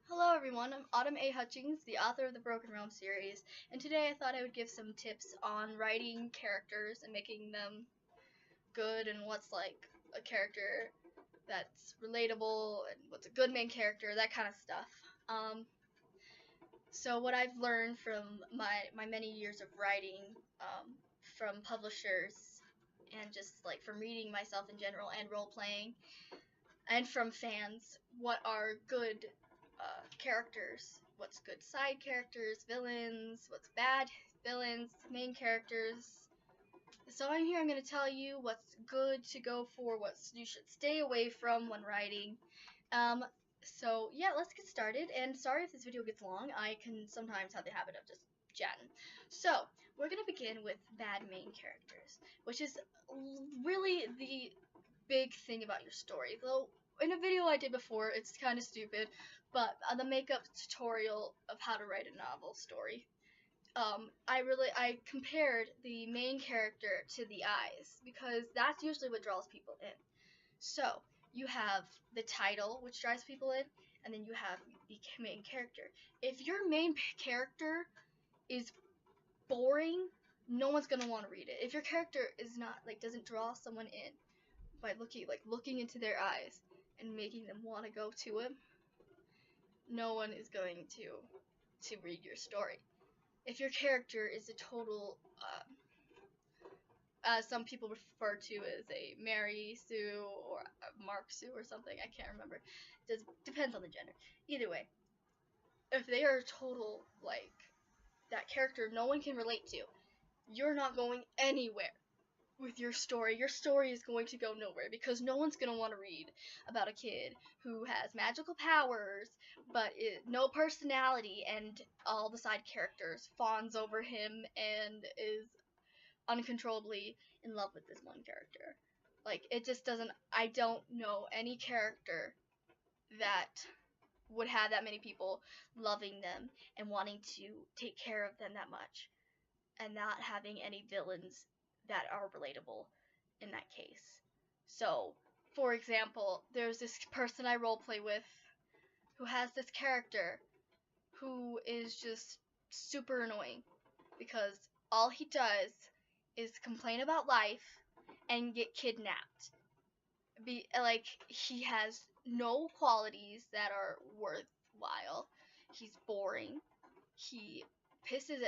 Hello everyone, I'm A Hutchings, the author of the Broken Realm series, and today I thought I would give some tips on writing characters and making them good and what's like a character that's relatable and what's a good main character, that kind of stuff. So what I've learned from my many years of writing, from publishers and just like from reading myself in general and role playing and from fans, what are good characters, what's good side characters, villains, what's bad villains, main characters. So I'm going to tell you what's good to go for, what you should stay away from when writing. So yeah, let's get started, and sorry if this video gets long, I can sometimes have the habit of just chatting. So, we're going to begin with bad main characters, which is really the big thing about your story. Though in a video I did before, it's kind of stupid, but the makeup tutorial of how to write a novel story, I compared the main character to the eyes, because that's usually what draws people in. So you have the title, which drives people in, and then you have the main character. If your main character is boring, no one's gonna want to read it. If your character is not doesn't draw someone in by looking into their eyes and making them want to go to him, no one is going to read your story. If your character is a total as some people refer to as a Mary Sue or a Mark Sue or something, I can't remember. It depends on the gender. Either way, if they are total that character no one can relate to, you're not going anywhere with your story. Your story is going to go nowhere, because no one's going to want to read about a kid who has magical powers but no personality, and all the side characters fawns over him and is uncontrollably in love with this one character. It just doesn't. I don't know any character that would have that many people loving them and wanting to take care of them that much, and not having any villains that are relatable in that case. So, for example, there's this person I roleplay with who has this character who is just super annoying, because all he does is complain about life and get kidnapped. He has no qualities that are worthwhile. He's boring. He pisses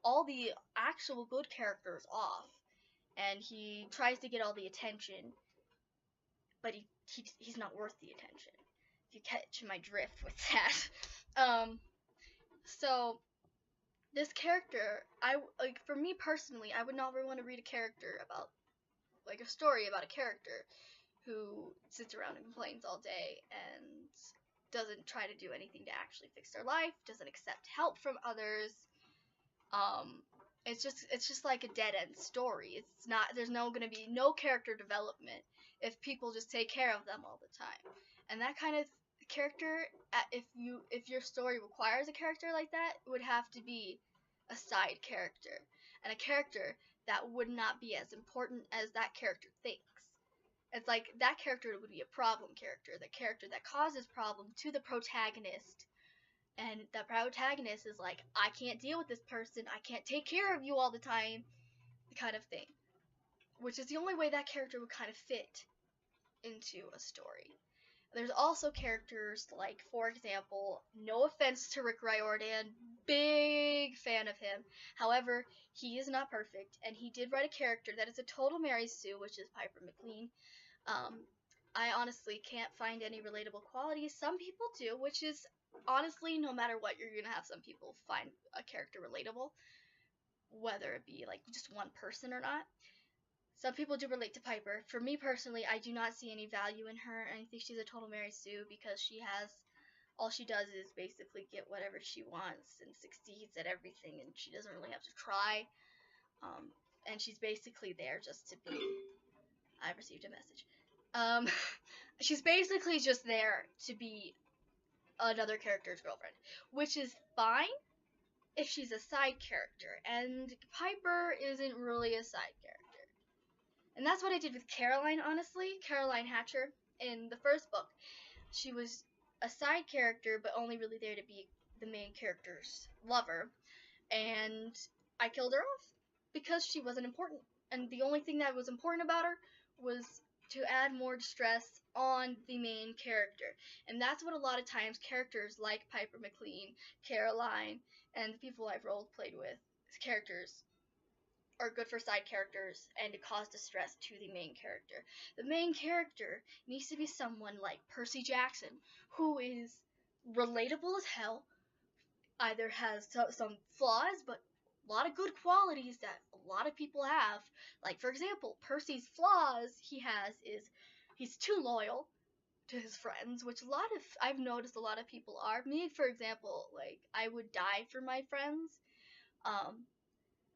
all the actual good characters off, and he tries to get all the attention, but he's not worth the attention, if you catch my drift with that. So this character, for me personally, I would never want to read a character about, a story about a character who sits around and complains all day and doesn't try to do anything to actually fix their life, doesn't accept help from others. It's just like a dead end story. There's gonna be no character development if people just take care of them all the time. And that kind of character, if your story requires a character like that, it would have to be a side character, and a character that would not be as important as that character thinks. It's like that character would be a problem character, the character that causes problem to the protagonist, and the protagonist is like, I can't deal with this person, I can't take care of you all the time, the kind of thing. Which is the only way that character would kind of fit into a story. There's also characters like, for example, no offense to Rick Riordan, big fan of him. However, he is not perfect, and he did write a character that is a total Mary Sue, which is Piper McLean. I honestly can't find any relatable qualities. Some people do, which is honestly, no matter what, you're gonna have some people find a character relatable, whether it be just one person or not. Some people do relate to Piper. For me personally, I do not see any value in her, and I think she's a total Mary Sue, because all she does is basically get whatever she wants and succeeds at everything, and she doesn't really have to try. And she's basically there just to be. I received a message. She's basically just there to be another character's girlfriend, which is fine if she's a side character, and Piper isn't really a side character. And that's what I did with Caroline, honestly. Caroline Hatcher, in the first book. She was a side character, but only really there to be the main character's lover. And I killed her off because she wasn't important. And the only thing that was important about her was to add more distress on the main character. And that's what a lot of times characters like Piper McLean, Caroline, and the people I've role played with, characters are good for side characters and to cause distress to the main character. The main character needs to be someone like Percy Jackson, who is relatable as hell, either has some flaws, but a lot of good qualities that a lot of people have. Like, for example, Percy's flaws he has is he's too loyal to his friends, which I've noticed a lot of people are. Me, for example, like, I would die for my friends.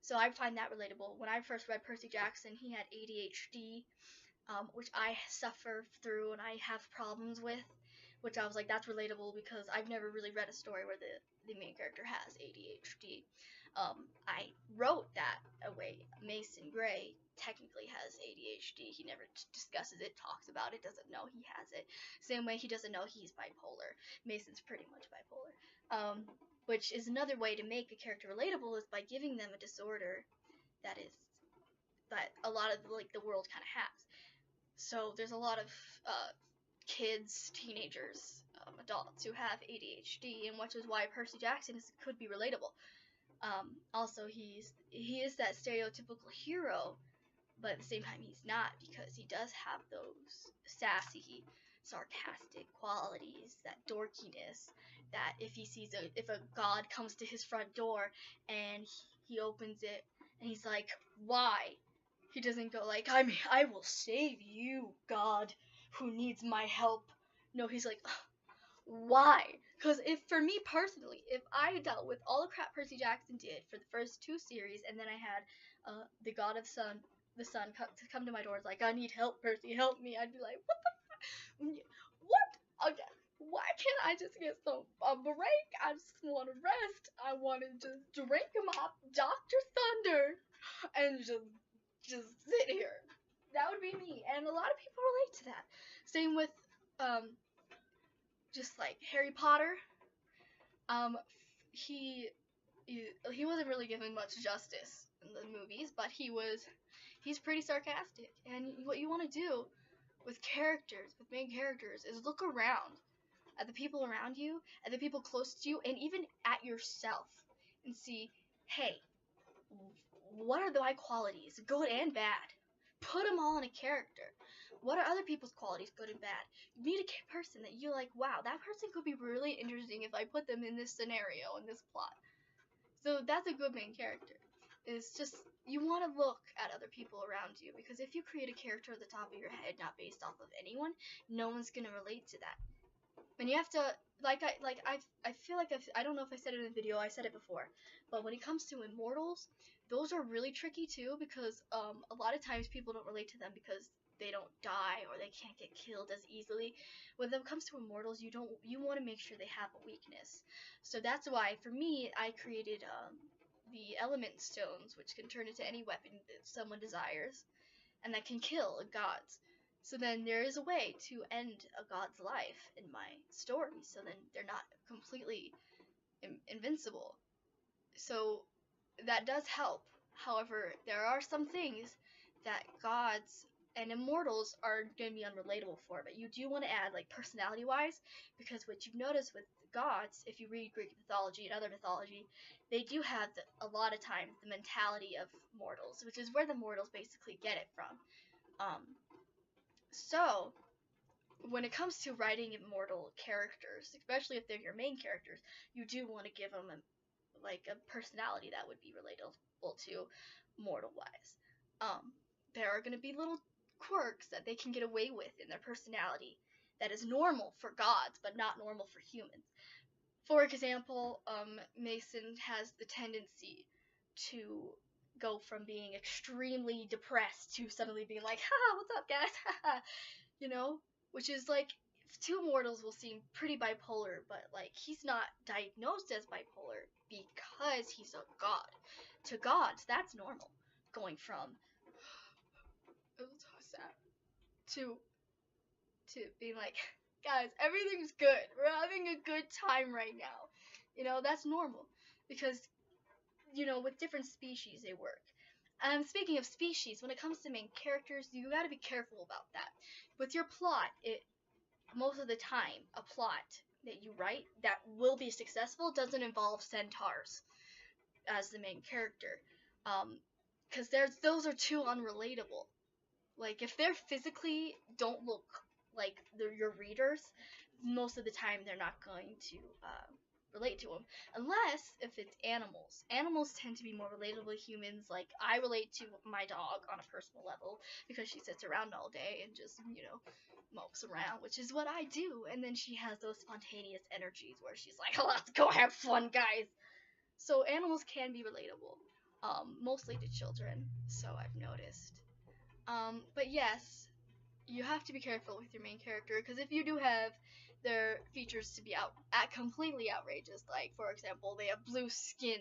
So I find that relatable. When I first read Percy Jackson, he had ADHD, which I suffer through and I have problems with, which I was like, that's relatable because I've never really read a story where the main character has ADHD. I wrote that away. Mason Gray technically has ADHD. He never discusses it, talks about it, doesn't know he has it. Same way he doesn't know he's bipolar. Mason's pretty much bipolar. Which is another way to make a character relatable is by giving them a disorder that a lot of the world kind of has. So there's a lot of kids, teenagers, adults who have ADHD, and which is why Percy Jackson could be relatable. Also, he is that stereotypical hero, but at the same time he's not, because he does have those sassy, sarcastic qualities, that dorkiness, that if a god comes to his front door and he opens it and he's like, why? He doesn't go like, I will save you, God, who needs my help. No, he's like, why? Because for me personally, if I dealt with all the crap Percy Jackson did for the first 2 series, and then I had the God of the Sun come to my door, like, I need help, Percy, help me, I'd be like, what the fuck? What? Okay. Why can't I just get a break? I just want to rest. I want to just drink my Dr. Thunder and just sit here. That would be me, and a lot of people relate to that. Same with just like Harry Potter. He wasn't really given much justice in the movies, but he's pretty sarcastic. And what you want to do with main characters, is look around at the people around you, at the people close to you, and even at yourself, and see, hey, what are my qualities, good and bad? Put them all in a character. What are other people's qualities, good and bad? Meet a person that you're like, wow, that person could be really interesting if I put them in this scenario, in this plot. So that's a good main character. It's just, you want to look at other people around you, because if you create a character at the top of your head, not based off of anyone, no one's gonna relate to that. And you have to, I feel like I don't know if I said it in the video, I said it before, but when it comes to immortals, those are really tricky too, because a lot of times people don't relate to them because they don't die or they can't get killed as easily. When it comes to immortals, you want to make sure they have a weakness. So that's why, for me, I created the element stones, which can turn into any weapon that someone desires, and that can kill gods. So then there is a way to end a god's life in my story, so then they're not completely invincible. So that does help. However, there are some things that gods and immortals are going to be unrelatable for, but you do want to add, like, personality-wise, because what you've noticed with gods, if you read Greek mythology and other mythology, they do have a lot of times the mentality of mortals, which is where the mortals basically get it from. So, when it comes to writing immortal characters, especially if they're your main characters, you do want to give them a personality that would be relatable to mortal-wise. There are going to be little quirks that they can get away with in their personality that is normal for gods, but not normal for humans. For example, Mason has the tendency to go from being extremely depressed to suddenly being like, haha, what's up, guys? Haha, you know? Which is like, two mortals will seem pretty bipolar, but like, he's not diagnosed as bipolar because he's a god. To gods, that's normal. Going from, it was so sad, to being like, Guys, everything's good. We're having a good time right now. You know, that's normal. Because, you know, with different species, they work. Speaking of species, when it comes to main characters, you gotta be careful about that. With your plot, most of the time, a plot that you write that will be successful doesn't involve centaurs as the main character. Because those are too unrelatable. Like, if they're physically don't look like your readers, most of the time they're not going to relate to them. Unless if it's animals. Animals tend to be more relatable to humans. Like, I relate to my dog on a personal level because she sits around all day and just, you know, mopes around, which is what I do. And then she has those spontaneous energies where she's like, let's go have fun, guys. So animals can be relatable, mostly to children, so I've noticed. But yes, you have to be careful with your main character, because if you do have their features to be completely outrageous, like, for example, they have blue skin,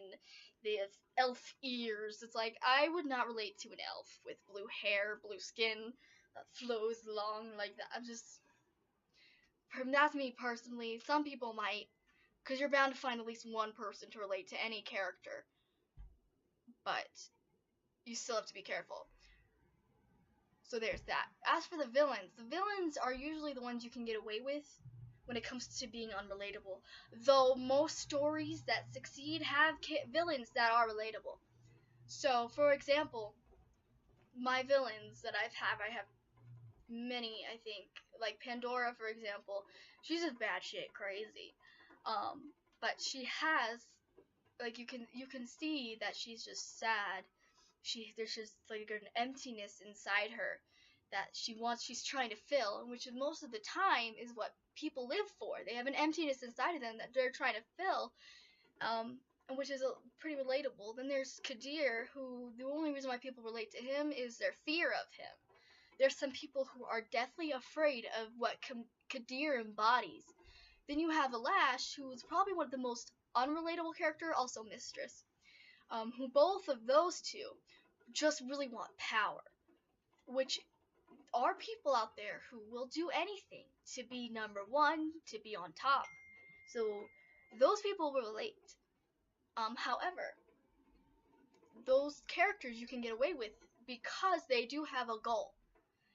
they have elf ears, it's like, I would not relate to an elf with blue hair, blue skin, that flows long like that. That's me personally. Some people might, because you're bound to find at least one person to relate to any character, but you still have to be careful. So there's that. As for the villains are usually the ones you can get away with when it comes to being unrelatable. Though most stories that succeed have villains that are relatable. So, for example, my villains that I have many, I think. Like Pandora, for example. She's just batshit crazy. But she has, like, you can see that she's just sad. There's just like an emptiness inside her that she's trying to fill, which is most of the time is what people live for. They have an emptiness inside of them that they're trying to fill, and which is pretty relatable. Then there's Kadir, who the only reason why people relate to him is their fear of him. There's some people who are deathly afraid of what Kadir embodies. Then you have Alash, who is probably one of the most unrelatable character, also Mistress. Who both of those two just really want power, which are people out there who will do anything to be number one, to be on top. So those people will relate. However, those characters you can get away with because they do have a goal,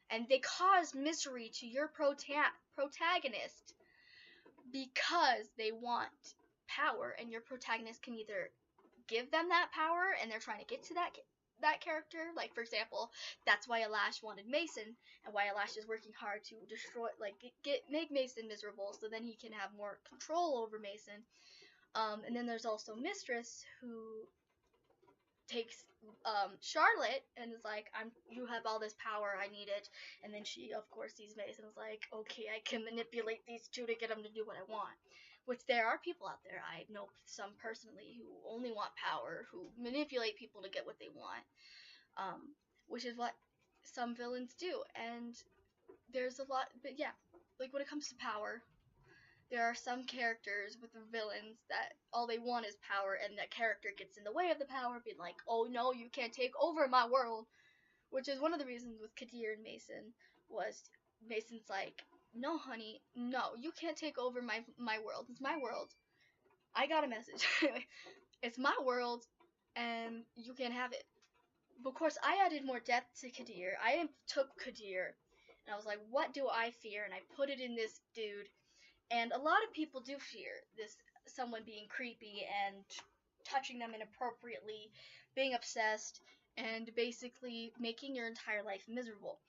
and they cause misery to your protagonist because they want power, and your protagonist can either give them that power and they're trying to get to that character. Like, for example, that's why Alash wanted Mason, and why Alash is working hard to destroy, like, make Mason miserable so then he can have more control over Mason. And then there's also Mistress, who takes Charlotte and is like, you have all this power, I need it. And then she, of course, sees Mason and is like, okay, I can manipulate these two to get them to do what I want. Which there are people out there, I know some personally, who only want power, who manipulate people to get what they want, which is what some villains do. And there's a lot, but yeah, like when it comes to power, there are some characters with the villains that all they want is power, and that character gets in the way of the power, being like, oh no, you can't take over my world. Which is one of the reasons with Kadir and Mason, was Mason's like, no honey, no, you can't take over my world. It's my world. I got a message. It's my world, and you can't have it. But of course, I added more depth to Kadir. I took Kadir, and I was like, what do I fear? And I put it in this dude. And a lot of people do fear this, someone being creepy and touching them inappropriately, being obsessed, and basically making your entire life miserable.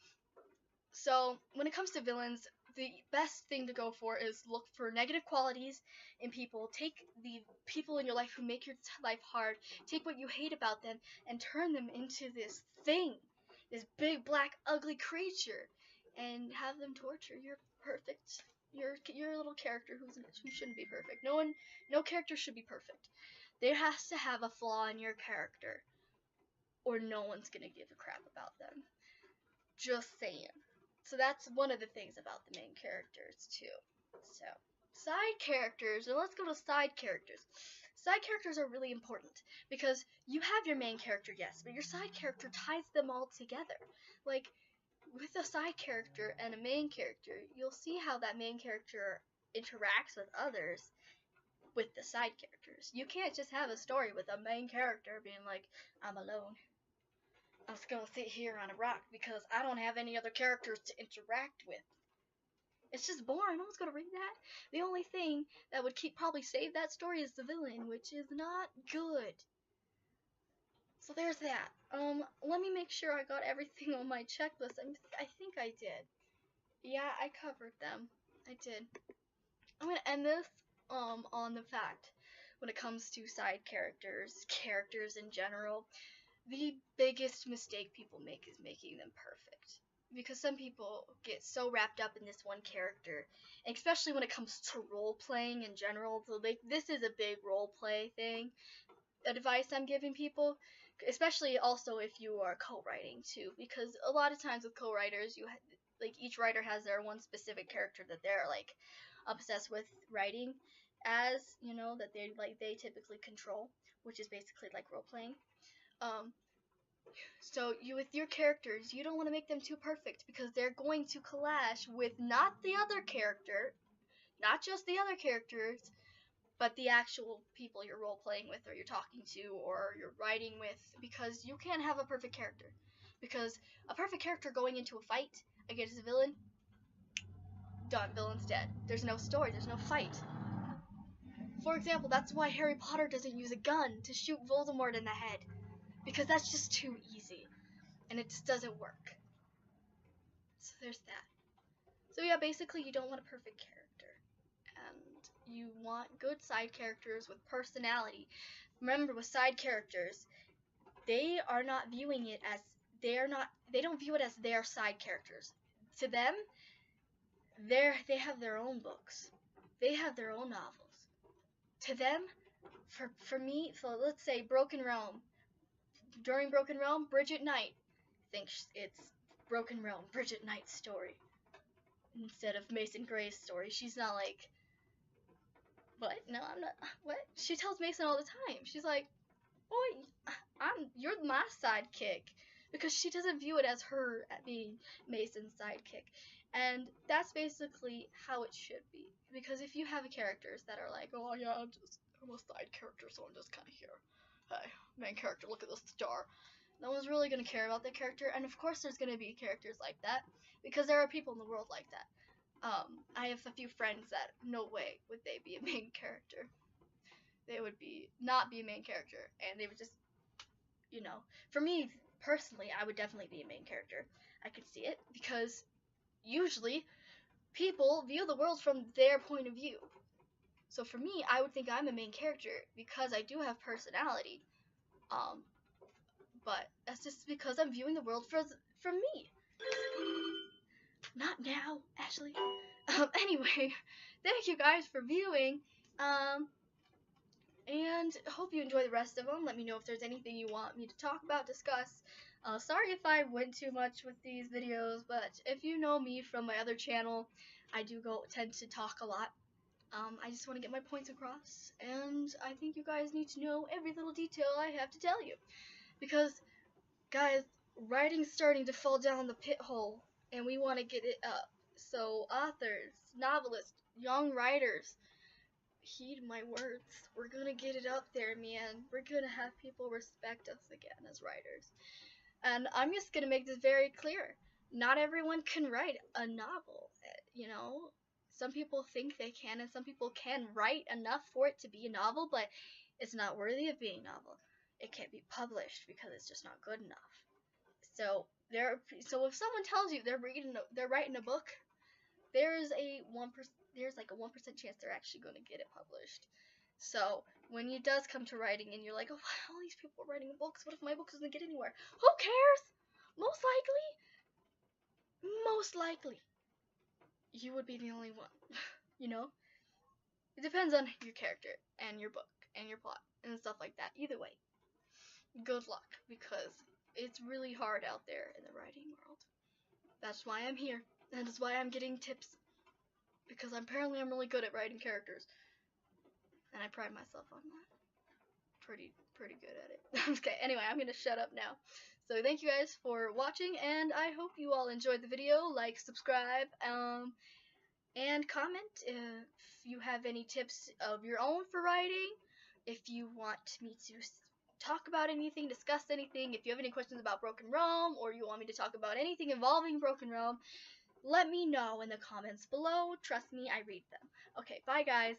So when it comes to villains, the best thing to go for is look for negative qualities in people. Take the people in your life who make your life hard, take what you hate about them, and turn them into this thing, this big black ugly creature, and have them torture your perfect, your little character who shouldn't be perfect. No character should be perfect. There has to have a flaw in your character, or no one's gonna give a crap about them. Just saying. So that's one of the things about the main characters too. So side characters, and let's go to side characters. Side characters are really important because you have your main character, yes, but your side character ties them all together. Like, with a side character and a main character, you'll see how that main character interacts with others with the side characters. You can't just have a story with a main character being like, I'm alone. I'm just gonna sit here on a rock because I don't have any other characters to interact with. It's just boring. No one's gonna read that. The only thing that would probably save that story is the villain, which is not good. So there's that. Let me make sure I got everything on my checklist. I think I did. Yeah, I covered them. I did. I'm gonna end this on the fact when it comes to side characters in general, the biggest mistake people make is making them perfect. Because some people get so wrapped up in this one character, especially when it comes to role playing in general. So this is a big role play thing. Advice I'm giving people, especially also if you are co-writing too, because a lot of times with co-writers, like each writer has their one specific character that they're like obsessed with writing as, you know, that they typically control, which is basically like role playing. So with your characters, you don't want to make them too perfect because they're going to clash with not the other character, not just the other characters, but the actual people you're role playing with or you're talking to or you're writing with, because you can't have a perfect character. Because a perfect character going into a fight against a villain, done, villain's dead. There's no story, there's no fight. For example, that's why Harry Potter doesn't use a gun to shoot Voldemort in the head, because that's just too easy, and it just doesn't work. So there's that. So yeah, basically you don't want a perfect character, and you want good side characters with personality. Remember, with side characters, they are not viewing it as they don't view it as their side characters. To them, they have their own books. They have their own novels. To them, for me, so let's say Broken Realm. During Broken Realm, Bridget Knight thinks it's Broken Realm, Bridget Knight's story, instead of Mason Gray's story. She's not like, what? No, I'm not. What? She tells Mason all the time. She's like, boy, you're my sidekick, because she doesn't view it as her being Mason's sidekick. And that's basically how it should be. Because if you have characters that are like, oh yeah, I'm a side character, so I'm just kind of here. Hey, main character, look at this star. No one's really going to care about the character. And of course there's going to be characters like that, because there are people in the world like that. I have a few friends that no way would they be a main character. They would not be a main character, and they would just, you know, for me personally, I would definitely be a main character. I could see it, because usually people view the world from their point of view. So for me, I would think I'm a main character because I do have personality. But that's just because I'm viewing the world from me. Not now, Ashley. Anyway, thank you guys for viewing. And hope you enjoy the rest of them. Let me know if there's anything you want me to talk about, discuss. Sorry if I went too much with these videos, but if you know me from my other channel, I do tend to talk a lot. I just want to get my points across, and I think you guys need to know every little detail I have to tell you. Because, guys, writing's starting to fall down the pit hole, and we want to get it up. So, authors, novelists, young writers, heed my words. We're gonna get it up there, man. We're gonna have people respect us again as writers. And I'm just gonna make this very clear. Not everyone can write a novel, you know? Some people think they can, and some people can write enough for it to be a novel, but it's not worthy of being a novel. It can't be published because it's just not good enough. So if someone tells you they're writing a book, there's like a 1% chance they're actually going to get it published. So when it does come to writing and you're like, oh, all these people are writing books, what if my book doesn't get anywhere? Who cares? Most likely, you would be the only one. You know? It depends on your character and your book and your plot and stuff like that. Either way, good luck, because it's really hard out there in the writing world. That's why I'm here. That is why I'm getting tips. Because apparently I'm really good at writing characters. And I pride myself on that. pretty good at it. Okay, anyway, I'm gonna shut up now. So thank you guys for watching, and I hope you all enjoyed the video. Like, subscribe, and comment if you have any tips of your own for writing. If you want me to talk about anything, discuss anything, if you have any questions about Broken Realm, or you want me to talk about anything involving Broken Realm, let me know in the comments below. Trust me, I read them. Okay, bye guys.